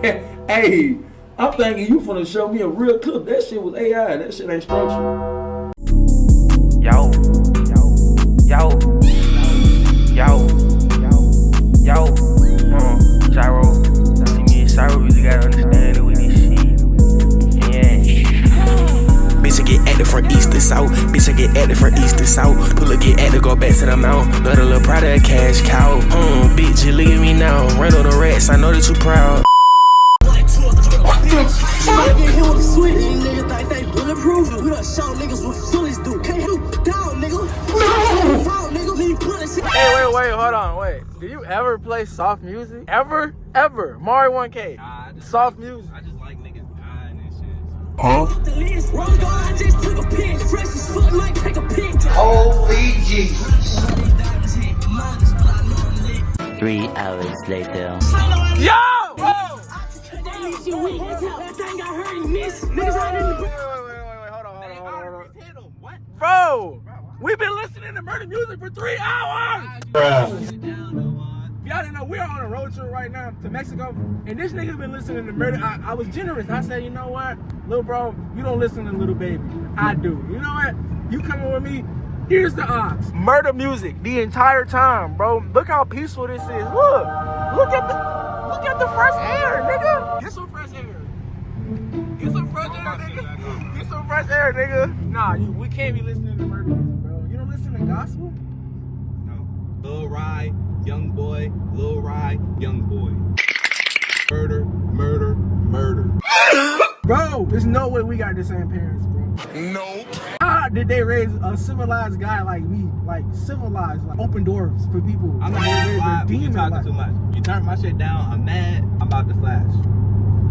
Hey, I'm thinking you finna show me a real clip. That shit was AI. That shit ain't structured. Yo, Gyro. See me and Cyro, you gotta understand that we this shit. Yeah. Bitch, I get active from east to south. Bitch, I get active from east to south. Pull up, get active, go back to the mount. Let a little pride of a cash cow. Bitch, you look at me now. Run on the rats, I know that you proud. Hey, wait, hold on, wait. Do you ever play soft music? Ever? Mario 1K. Nah, soft music. I just like niggas dying and shit. Holy Jesus. 3 hours later. Yo! Wait, hold on. Bro, we've been listening to murder music for 3 hours! Y'all didn't know we're on a road trip right now to Mexico, and this nigga been listening to murder. I was generous. I said, you know what, little bro, you don't listen to Little Baby. I do. You know what? You coming with me? Here's the odds. Murder music the entire time, bro. Look how peaceful this is. Look at the fresh air, nigga. Get some fresh air. Get some fresh air, nigga. Get some fresh air, nigga. Nah, we can't be listening to murder music, bro. You don't listen to gospel? No. Lil Rye, young boy, Lil Rye, young boy. Murder. Bro, there's no way we got the same parents, bro. No. How did they raise a civilized guy like me? Like civilized, like open doors for people. I'm not gonna lie, you talking too much. You turn my shit down, I'm mad, I'm about to flash.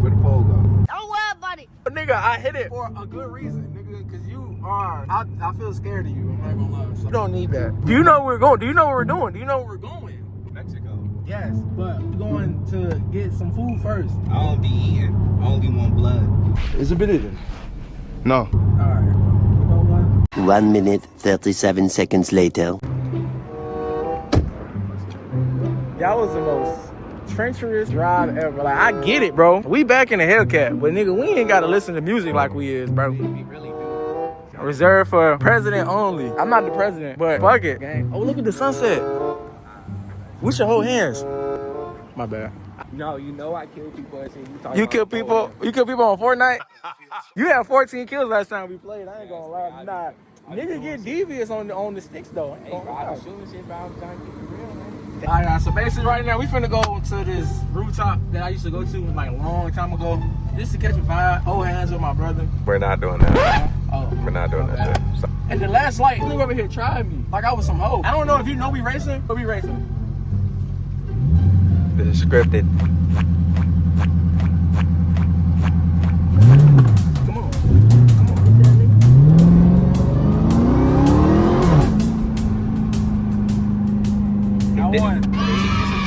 Where the pole go? Don't worry about it. Nigga, I hit it for a good reason, nigga, because you are, I feel scared of you, I'm not gonna lie. So you don't need that. Do you know where we're going? Do you know what we're doing? Do you know where we're going? Mexico. Yes, but we're going to get some food first. I don't be eating, I only want blood. Is it believing? No. Alright, bro. You know what? 1 minute, 37 seconds later. That was the most treacherous drive ever. Like, I get it, bro. We back in the Hellcat, but nigga, we ain't gotta listen to music like we is, bro. We really do. Reserved for president only. I'm not the president, but fuck it, gang. Oh, look at the sunset. We should hold hands. My bad. No, you know I kill people. You kill people? You kill people on Fortnite? You had 14 kills last time we played. I ain't gonna lie. Nah, niggas get devious on the sticks though. Hey, bro, I was shooting shit, but I was trying to keep it real, man. Alright, so basically right now we finna go to this rooftop that I used to go to like a long time ago. Just to catch a vibe, hold hands with my brother. We're not doing that. Oh, We're not doing that shit. So. and the last light, nigga over here tried me like I was some hoe. I don't know if you know we racing, but we racing. This is scripted. Come on. I won. It's a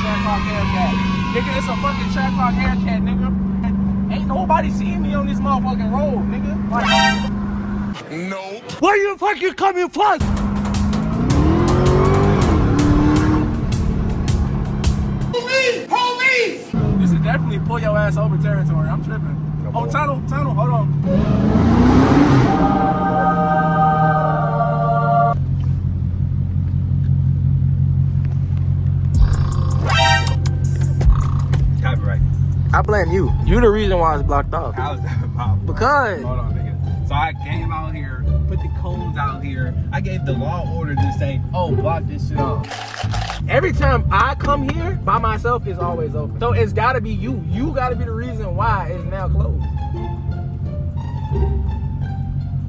track rock Hellcat. Nigga, it's a fucking track rock Hellcat, nigga. Ain't nobody seeing me on this motherfucking road, nigga. Like, No. where you fucking coming from? Police! This is definitely pull your ass over territory. I'm tripping. Oh, tunnel, hold on. Copyright. I blame you. You the reason why it's blocked off. How is that about? Because. Hold on, nigga. So I came out here, put the codes out here. I gave the law order to say, oh, block this shit off. Every time I come here by myself, it's always open. So it's gotta be you. You gotta be the reason why it's now closed.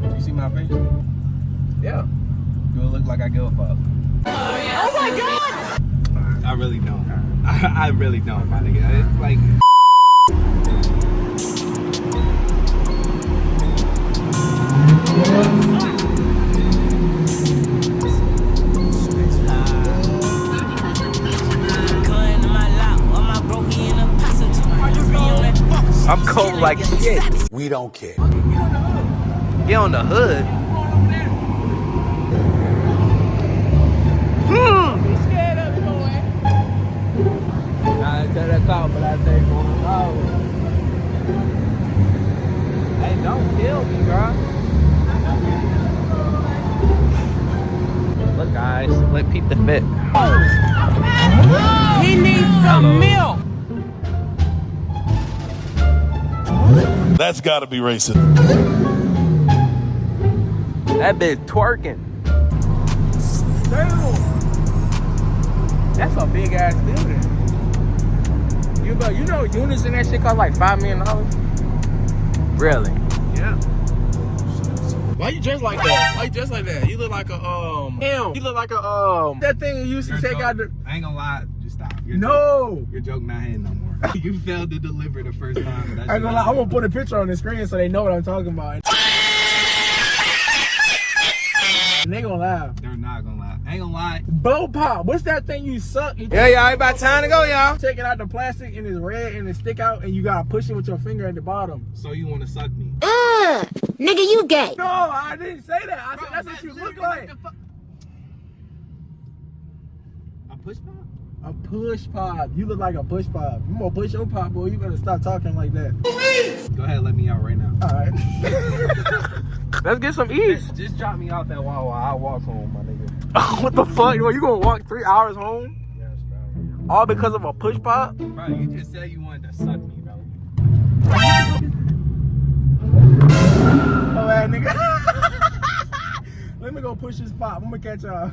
You see my face? Yeah. Do it look like I give a fuck? Oh my God! I really don't. I really don't, my nigga. It's like... I'm cold like shit. We don't care. Get on the hood. I tell that cop, but I say going forward. help me, bro. Look, guys, let peep the fit. He needs some milk. That's gotta be racist. That bitch twerking. Damn. That's a big ass building. You know units in that shit cost like $5 million? Really? Yeah. Why you dressed like that? Why you dressed like that? You look like a Damn. You look like a that thing you used to take out the. I ain't gonna lie, just stop. Your joke not hitting no more. You failed to deliver the first time. I ain't gonna lie, I'm gonna put a picture on the screen so they know what I'm talking about. And they gonna laugh. They're not gonna lie. I ain't gonna lie. Blow pop. What's that thing you suck? Yeah, y'all. It's about time to go, y'all. Take it out the plastic and it's red and it stick out and you gotta push it with your finger at the bottom. So you wanna suck me? Nigga, you gay. No, I didn't say that. I said that's what you look like. A push pop? A push pop. You look like a push pop. You gonna push your pop, boy. You better stop talking like that. Go ahead, let me out right now. All right. Let's get some eats. Just drop me off that wall while I walk home, my nigga. What the fuck? You gonna walk 3 hours home? Yes, bro. All because of a push pop? Bro, you just said you wanted to suck me, bro. Oh, that nigga. Let me go push this pop. I'm gonna catch y'all.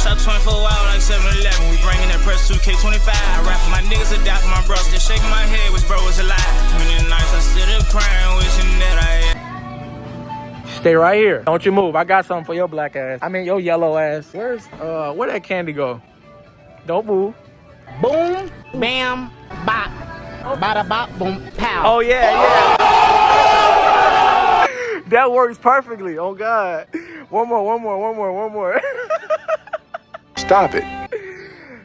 Shop 24 hours like 7-Eleven. We bringing that press 2K25. I rap for my niggas, a die for my bros. Just shaking my head, which bro was alive. Many nights I stood up crying, wishing that I had. Stay right here. Don't you move. I got something for your black ass. I mean your yellow ass. Where that candy go? Don't move. Boom, bam, bop. Bada bop, boom, pow. Oh yeah. That works perfectly. Oh God. One more. Stop it.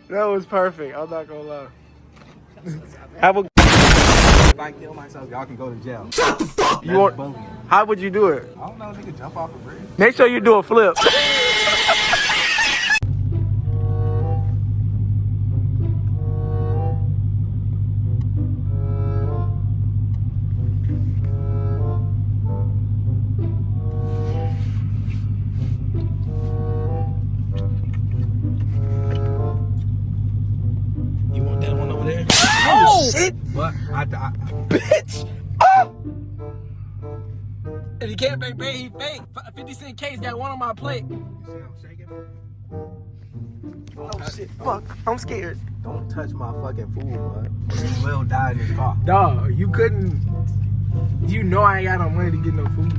That was perfect. I'm not gonna lie. Have a. If I kill myself, y'all can go to jail. Shut the fuck. You want? Bullying. How would you do it? I don't know, nigga, jump off a bridge. Make sure you do a flip. You want that one over there? Oh shit! What? Bitch! Oh! And he can't make he fake. 50 cent case got one on my plate. You see I'm shaking? Oh shit, fuck. I'm scared. Don't touch my fucking food, bud. You will die in this car. Dog, you couldn't. You know I ain't got no money to get no food.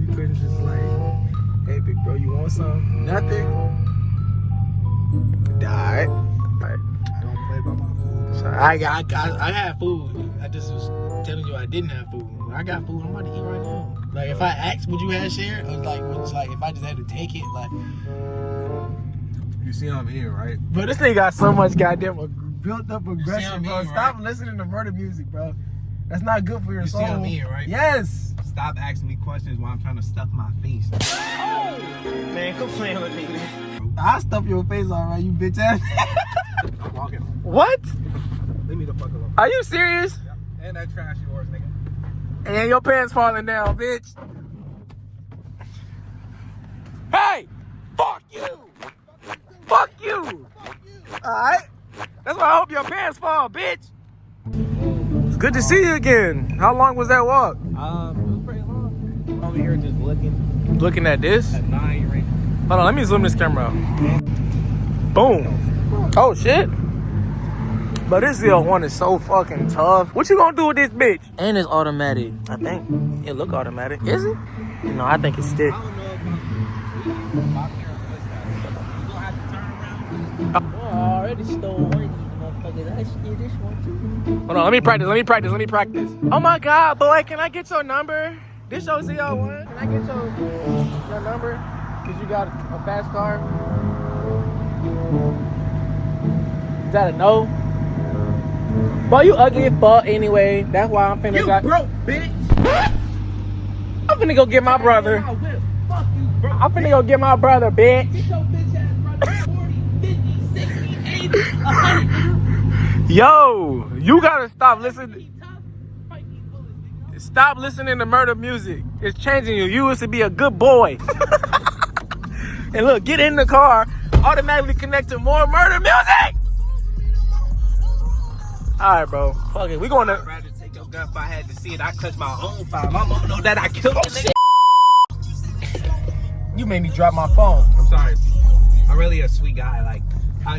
You couldn't just like, hey big bro, you want some? Nothing? Alright. I don't play by my food. So I had food. I just was telling you I didn't have food. I got food. I'm about to eat right now. Like if I asked, would you have shared? It was like if I just had to take it, like. You see I'm here, right? But this thing got so much goddamn built up aggression, bro. Right? Stop listening to murder music, bro. That's not good for your soul. You see I'm here, right? Yes. Stop asking me questions while I'm trying to stuff my face. Man, quit playing with me, man. I'll stuff your face all right, you bitch ass. I'm walking. What? Leave me the fuck alone. Are you serious? Yep. And that trash yours, nigga. And your pants falling down, bitch. Hey! Fuck you! Fuck you! Alright? That's why I hope your pants fall, bitch. It's good to see you again. How long was that walk? It was pretty long. I'm over here just looking. Looking at this? At 9 right. Hold on, let me zoom this camera out. Boom. Oh shit. But this ZL1 is so fucking tough. What you gonna do with this bitch? And it's automatic. I think it look automatic. Is it? No, I think it's stick. I don't know about here. You gonna have to turn around. I already stole one of these motherfuckers. I steal this one too. Hold on, let me practice. Oh my God, boy, can I get your number? This your ZL1. Can I get your number? Cause you got a fast car. Is that a no? Boy, you ugly as fuck anyway. That's why I'm finna You broke, bitch. I'm finna go get my brother. Fuck you, bro. I'm finna go get my brother, bitch. Get your bitch ass brother 40, 50, 60, 80, 100. Yo, you gotta stop listening. Stop listening to murder music. It's changing you. You used to be a good boy. And look, get in the car, automatically connect to more murder music. All right, bro. Fuck it. We going to. I'd rather take your gun if I had to see it. I clutch my own fire. My mom know that I killed the nigga. You made me drop my phone. I'm sorry. I'm really a sweet guy. Like,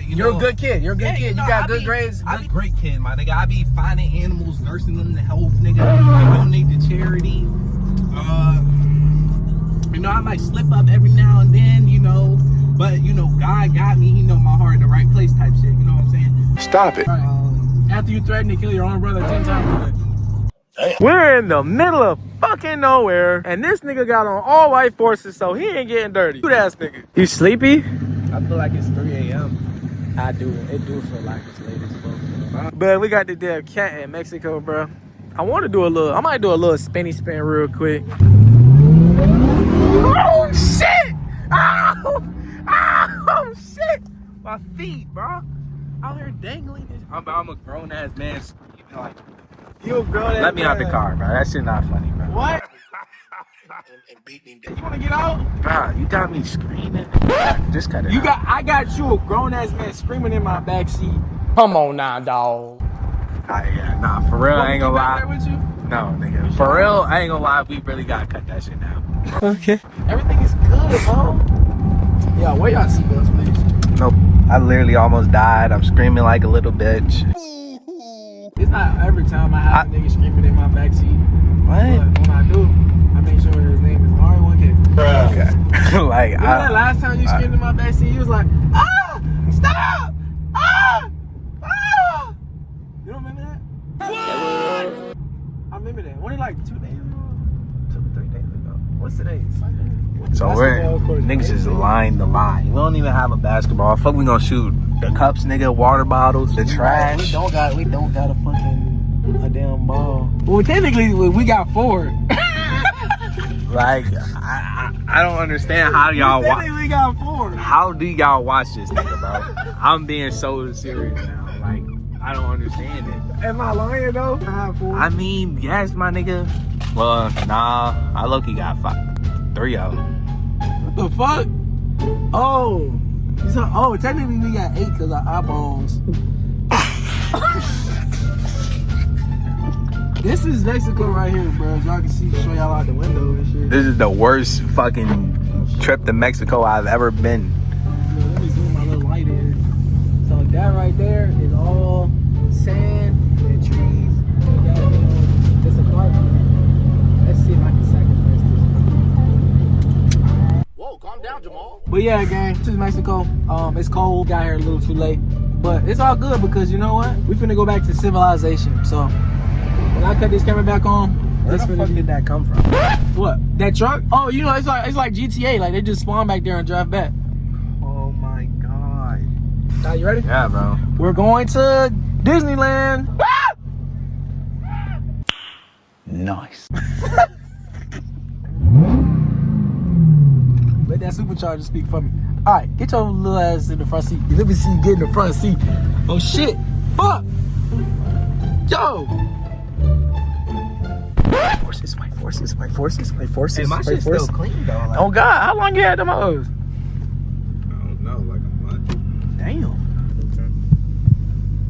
You're a good kid. You're a good kid. You got good grades. I'm a great kid, my nigga. I be finding animals, nursing them to health, nigga. I donate to charity. You know, I might slip up every now and then, you know. But, you know, God got me. He know my heart in the right place type shit. You know what I'm saying? Stop it. After you threaten to kill your own brother 10 times a day. We're in the middle of fucking nowhere, and this nigga got on all white forces, so he ain't getting dirty. Good ass nigga. You sleepy? I feel like it's 3 a.m. I do. It do feel like it's late as fuck. But we got the damn cat in Mexico, bro. I want to do a little. I might do a little spinny spin real quick. Oh shit! Oh shit! My feet, bro. Out here dangling. I'm a grown ass man. You know, like, You a grown ass let me out the man. car, bro. That shit not funny, bro. What? You wanna get out? Bro, you got me screaming. Just cut it. I got you a grown ass man screaming in my backseat. Come on now, dog. Yeah, nah, for real, I ain't gonna lie. With you? No, nigga. For real, I ain't gonna lie. We really gotta cut that shit now. Okay. Everything is good, bro. Yeah, wear your seatbelts, please. Nope. I literally almost died. I'm screaming like a little bitch. It's not every time I have a nigga screaming in my backseat. What? But when I do, I make sure his name is Mario 1K. Okay. Like, Remember that last time you screamed in my backseat? You was like, ah! Stop! Ah! Ah! You don't remember that? What? I remember that. Only like 2 days ago? 2 or 3 days ago. What's today? Sunday? so niggas is lying the line. We don't even have a basketball. Fuck, we gonna shoot the cups, nigga, water bottles, the trash. We don't got a fucking a damn ball. Well, technically, we got 4. Like, I don't understand how y'all watch. We got 4. How do y'all watch this nigga, bro? I'm being so serious now. Like, I don't understand it. Am I lying though? I have 4. I mean, yes, my nigga. Well, nah, I low-key got 3 of them. What the fuck? Oh, technically we got 8 because our eyeballs. This is Mexico right here, bro. As y'all can see, show y'all out the window and shit. This is the worst fucking trip to Mexico I've ever been. Let me zoom my little light in. So that right there is all sand and trees. And it's a park. Let's see if I can sacrifice this. Whoa, calm down, Jamal. But yeah, gang, this is Mexico. It's cold. Got here a little too late. But it's all good because you know what? We finna go back to civilization. So when I cut this camera back on, Where the fuck did that come from? What? That truck? Oh, you know, it's like GTA. Like they just spawn back there and drive back. Oh my god. Now you ready? Yeah, bro. We're going to Disneyland. Nice. Let that supercharger speak for me. All right, get your little ass in the front seat. Let me see you get in the front seat. Oh shit! Fuck! Yo! Forces, my forces, my forces, my forces. Hey, my shit's still clean though. Like, Oh God, how long you had them hoes? I don't know, like a month. Damn.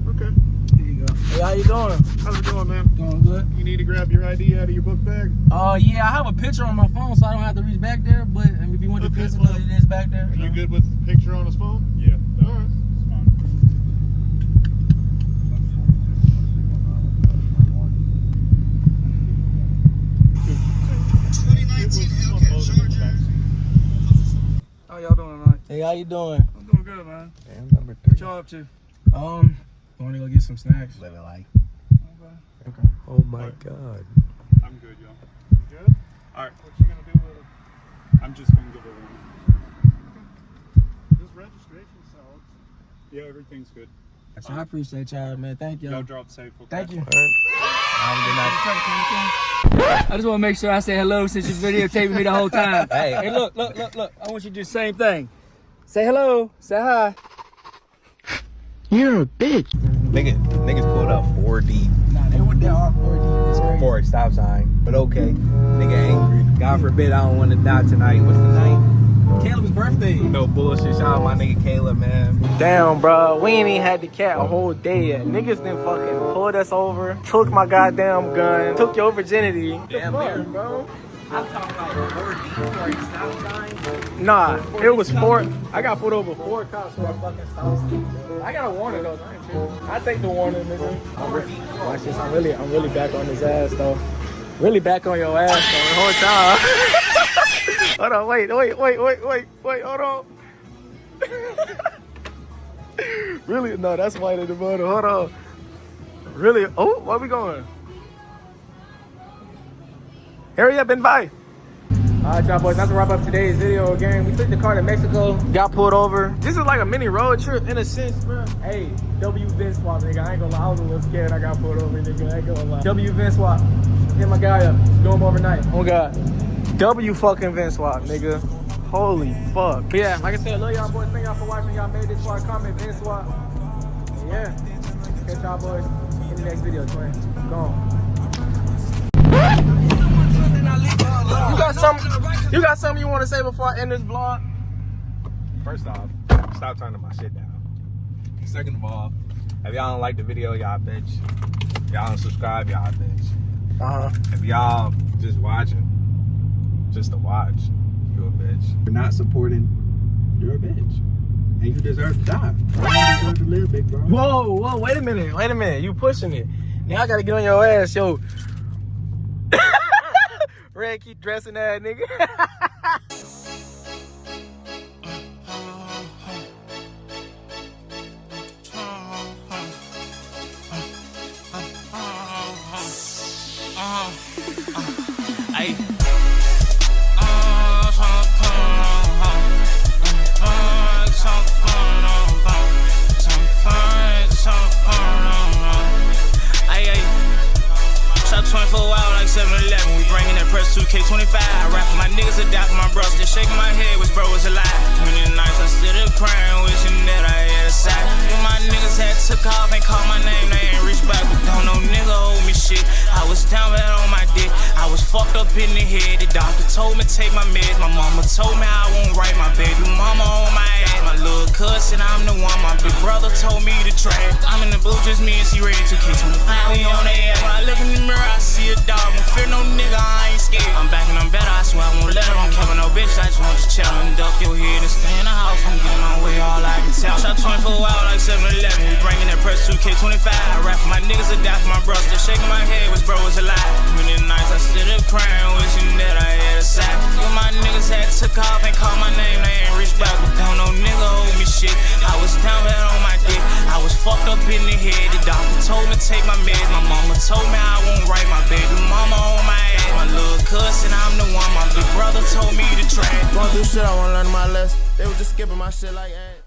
Okay. Here you go. Hey, how you doing? How's it going, man? Doing good. You need to grab your ID out of your book bag? Yeah, I have a picture on my phone, so I don't have to reach back there. But if you want the physical, it is back there. Are you good with the picture on his phone? Yeah. All right. It's fine. 2019 Hellcat Charger. How y'all doing, man? Hey, how you doing? I'm doing good, man. Damn, number 3. What y'all up to? Want to go get some snacks? Living like. Okay. Oh my god. I'm good, y'all. Good? All right. What you gonna do with it? I'm just gonna give it a run. Just register. registration, so yeah, everything's good. So I appreciate y'all, man. Thank y'all. Y'all drop safe. Okay? Thank you. Right. I just want to make sure I say hello since you're videotaping me the whole time. Hey, look. I want you to do the same thing. Say hello. Say hi. You're a bitch. Niggas pulled up 4 deep. Nah, they went there all 4 deep. It's crazy. For a stop sign. But okay. Nigga angry. God forbid I don't want to die tonight. What's the night? Caleb's birthday. No bullshit. Shout out my nigga Caleb, man. Damn, bro. We ain't even had the cat a whole day yet. Niggas done fucking pulled us over, took my goddamn gun, took your virginity. Damn, bro. I'm talking about 4 deep for a stop sign. Nah, it was 4. I got pulled over 4 cops for a fucking stop sign. I got a warning though. I ain't tripping. I take the warning, nigga. Watch this. I'm really back on his ass though. Really back on your ass though the whole time. Hold on, wait, hold on. Really? No, that's white in the motor. Hold on. Really? Oh, where we going? Hurry up and buy. Alright, y'all boys, that's to wrap up today's video again. We took the car to Mexico. Got pulled over. This is like a mini road trip in a sense, bro. Hey, W VIN swap, nigga. I ain't gonna lie. I was a little scared I got pulled over, nigga. I ain't gonna lie. W VIN swap. Hit my guy up. Do him overnight. Oh God. W fucking VIN swap, nigga. Holy fuck. But yeah, like I said, love y'all boys. Thank y'all for watching. Y'all made this far. Comment, VIN swap. And yeah. Catch y'all boys in the next video, twin. Go on. You got something you want to say before I end this vlog? First off, stop turning my shit down. Second of all, if y'all don't like the video, y'all bitch. If y'all don't subscribe, y'all bitch. If y'all just watching, just to watch, you a bitch. If you're not supporting, you're a bitch. And you deserve to die. You deserve to live, big bro. Whoa, wait a minute. You pushing it. Now I gotta get on your ass, yo. Red, keep dressing that nigga. Shot 24 hours like 7-Eleven. We bringing that press 2K25. I rap for my niggas that die for my bros. Just shaking my head, wish bro was alive. Many nights I stood up crying, wishing that I had a side. If my niggas had took off and called my name, they ain't reached back. But don't no nigga hold me shit. I was down bad on my dick. I was fucked up in the head. The doctor told me take my meds. My mama told me I won't write my baby mama on my ass. My little cousin, I'm the one. My big brother told me to drag. I'm in the booth, just me and C ready to K25. We on their ass. When I look in the mirror, I see a dog. Don't fear no nigga, I ain't scared. I'm back and I'm better, I swear I won't let it. Don't care no bitch, I just want to chill and duck your head and stay in the house. I'm getting my way, all I can tell. Shot 24 hours like 7-Eleven. We bringing that press 2K25. I rap for my niggas that die for my bros. Just shaking my head, wish bro was alive. Many nights I stood up crying, wishing that I had a side. If my niggas had took off and called my name, they ain't reached back. But don't no nigga hold me shit. I was down bad on my dick. I was fucked up in the head. The doctor told me take my meds. My mama told me I won't write my baby mama on my ass. My little cousin, I'm the one. My big brother told me to track. Going through shit, I wanna learn my lesson. They was just skipping my shit like ass.